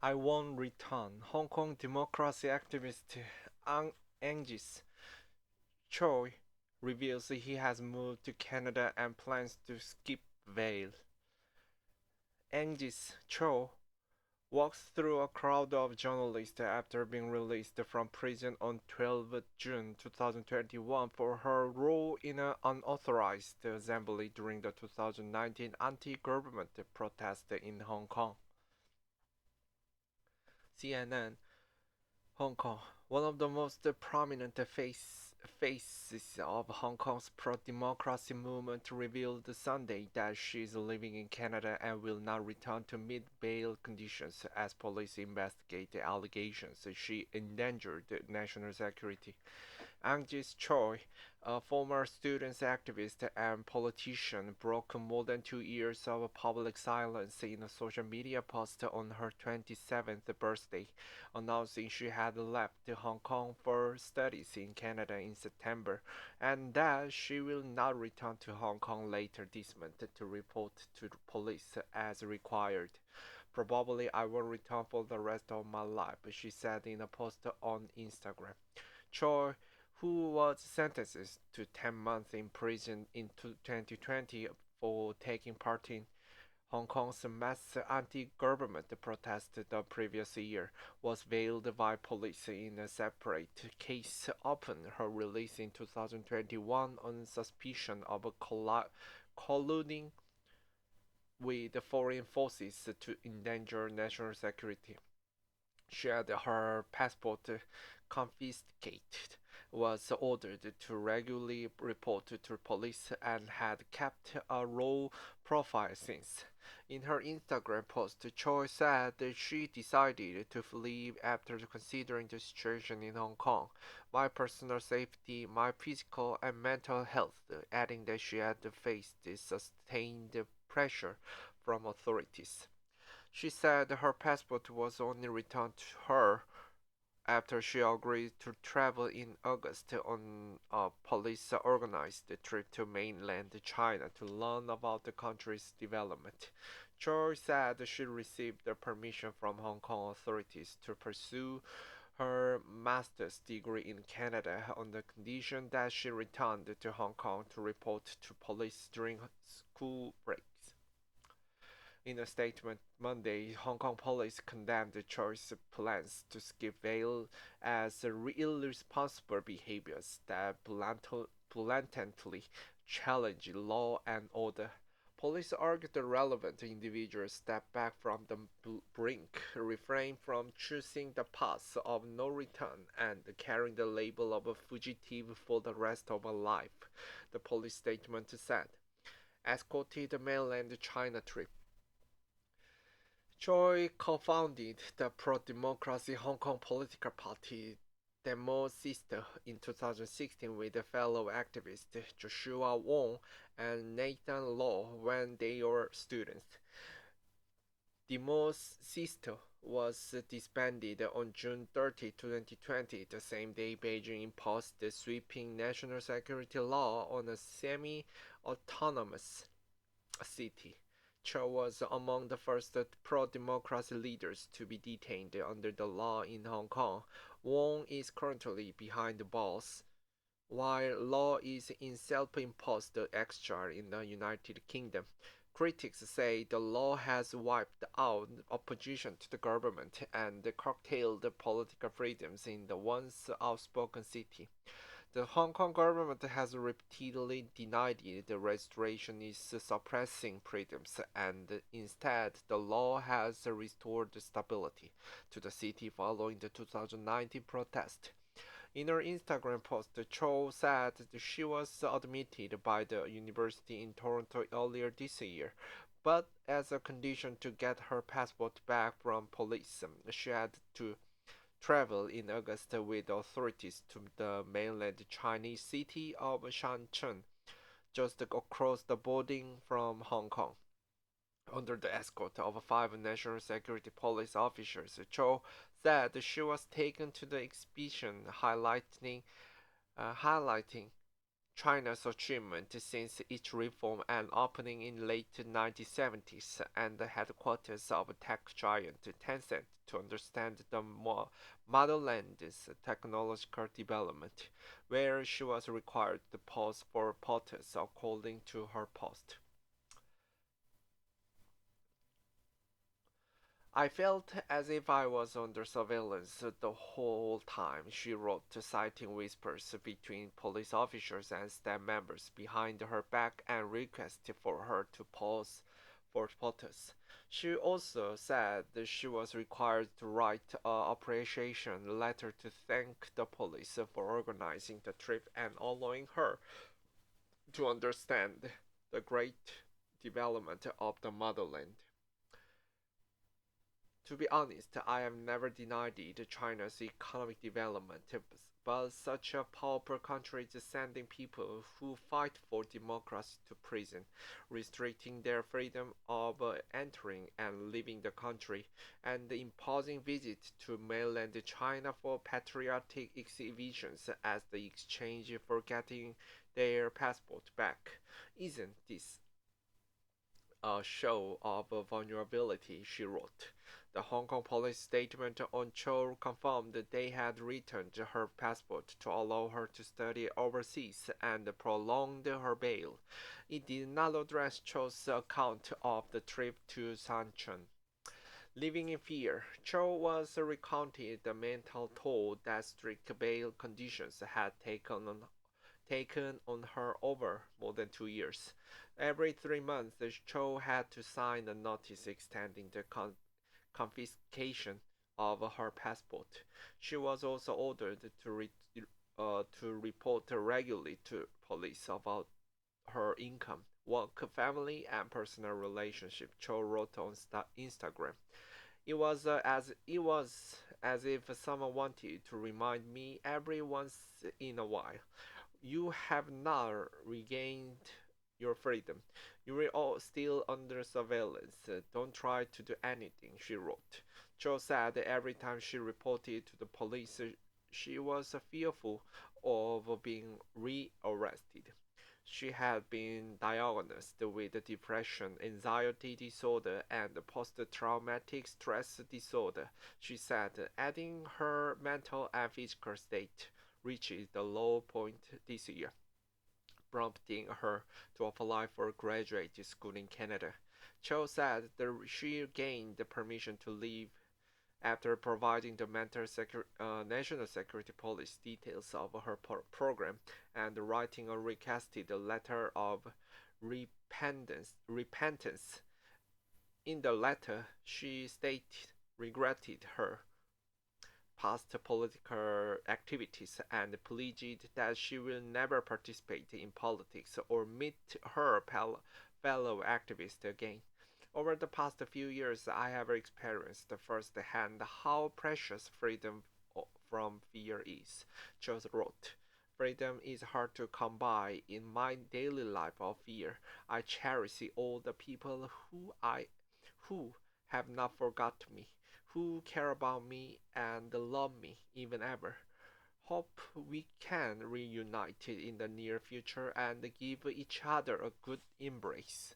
I won't return. Hong Kong democracy activist Agnes Chow reveals he has moved to Canada and plans to skip bail. Agnes Chow walks through a crowd of journalists after being released from prison on 12 June 2021 for her role in an unauthorized assembly during the 2019 anti-government protest in Hong Kong. CNN Hong Kong, one of the most prominent faces of Hong Kong's pro-democracy movement, revealed Sunday that she is living in Canada and will not return to meet bail conditions as police investigate the allegations she endangered national security. Agnes Chow, a former student activist and politician, broke more than 2 years of public silence in a social media post on her 27th birthday, announcing she had left Hong Kong for studies in Canada in September and that she will not return to Hong Kong later this month to report to the police as required. Probably I will return for the rest of my life, she said in a post on Instagram. Choi, who was sentenced to 10 months in prison in 2020 for taking part in Hong Kong's mass anti-government protest the previous year, was veiled by police in a separate case upon her release in 2021 on suspicion of colluding with foreign forces to endanger national security. She had her passport confiscated, was ordered to regularly report to police, and had kept a low profile since. In her Instagram post, Choi said that she decided to flee after considering the situation in Hong Kong, my personal safety, my physical and mental health, adding that she had faced sustained pressure from authorities. She said her passport was only returned to her after she agreed to travel in August on a police-organized trip to mainland China to learn about the country's development. Choi said she received the permission from Hong Kong authorities to pursue her master's degree in Canada on the condition that she returned to Hong Kong to report to police during school breaks. In a statement Monday, Hong Kong police condemned Choi's plans to skip bail as irresponsible behaviors that blatantly challenge law and order. Police argued the relevant individuals stepped back from the brink, refrained from choosing the path of no return, and carrying the label of a fugitive for the rest of her life, the police statement said. Escorted the mainland China trip. Choi co-founded the pro-democracy Hong Kong political party Demo Sister in 2016 with fellow activists Joshua Wong and Nathan Law when they were students. Demo Sister was disbanded on June 30, 2020, the same day Beijing imposed the sweeping national security law on a semi-autonomous city. Chow was among the first pro-democracy leaders to be detained under the law in Hong Kong. Wong is currently behind bars, while Law is in self-imposed exile in the United Kingdom. Critics say the law has wiped out opposition to the government and curtailed political freedoms in the once outspoken city. The Hong Kong government has repeatedly denied the restoration is suppressing freedoms, and instead the law has restored stability to the city following the 2019 protest. In her Instagram post, Cho said she was admitted by the university in Toronto earlier this year, but as a condition to get her passport back from police, she had to travel in August with authorities to the mainland Chinese city of Shenzhen, just across the border from Hong Kong. Under the escort of five national security police officers, Cho said she was taken to the exhibition highlighting China's achievement since its reform and opening in late 1970s, and the headquarters of tech giant Tencent to understand the motherland's technological development, where she was required to pause for photos according to her post. I felt as if I was under surveillance the whole time, she wrote, citing whispers between police officers and staff members behind her back and requested for her to pause for photos. She also said that she was required to write an appreciation letter to thank the police for organizing the trip and allowing her to understand the great development of the motherland. To be honest, I have never denied China's economic development, but such a pauper country is sending people who fight for democracy to prison, restricting their freedom of entering and leaving the country, and imposing visits to mainland China for patriotic exhibitions as the exchange for getting their passport back. Isn't this a show of vulnerability, she wrote. The Hong Kong police statement on Chow confirmed that they had returned her passport to allow her to study overseas and prolonged her bail. It did not address Chow's account of the trip to Sanchun. Living in fear, Chow was recounting the mental toll that strict bail conditions had taken on her over more than 2 years. Every 3 months, Cho had to sign a notice extending the confiscation of her passport. She was also ordered to report regularly to police about her income, work, family, and personal relationship. Cho wrote on Instagram. It was as if someone wanted to remind me every once in a while. You have not regained your freedom. You are all still under surveillance. Don't try to do anything, she wrote. Jo said every time she reported to the police, she was fearful of being rearrested. She had been diagnosed with depression, anxiety disorder, and post-traumatic stress disorder, she said, adding her mental and physical state reached the low point this year, prompting her to apply for graduate school in Canada. Cho said that she gained the permission to leave after providing the National Security Police details of her program and writing a recasted letter of repentance. In the letter, she stated regretted her past political activities and pledged that she will never participate in politics or meet her fellow activists again. Over the past few years, I have experienced firsthand how precious freedom from fear is. Charles wrote. Freedom is hard to come by in my daily life of fear. I cherish all the people who have not forgotten me, who care about me and love me even ever. Hope we can reunite in the near future and give each other a good embrace.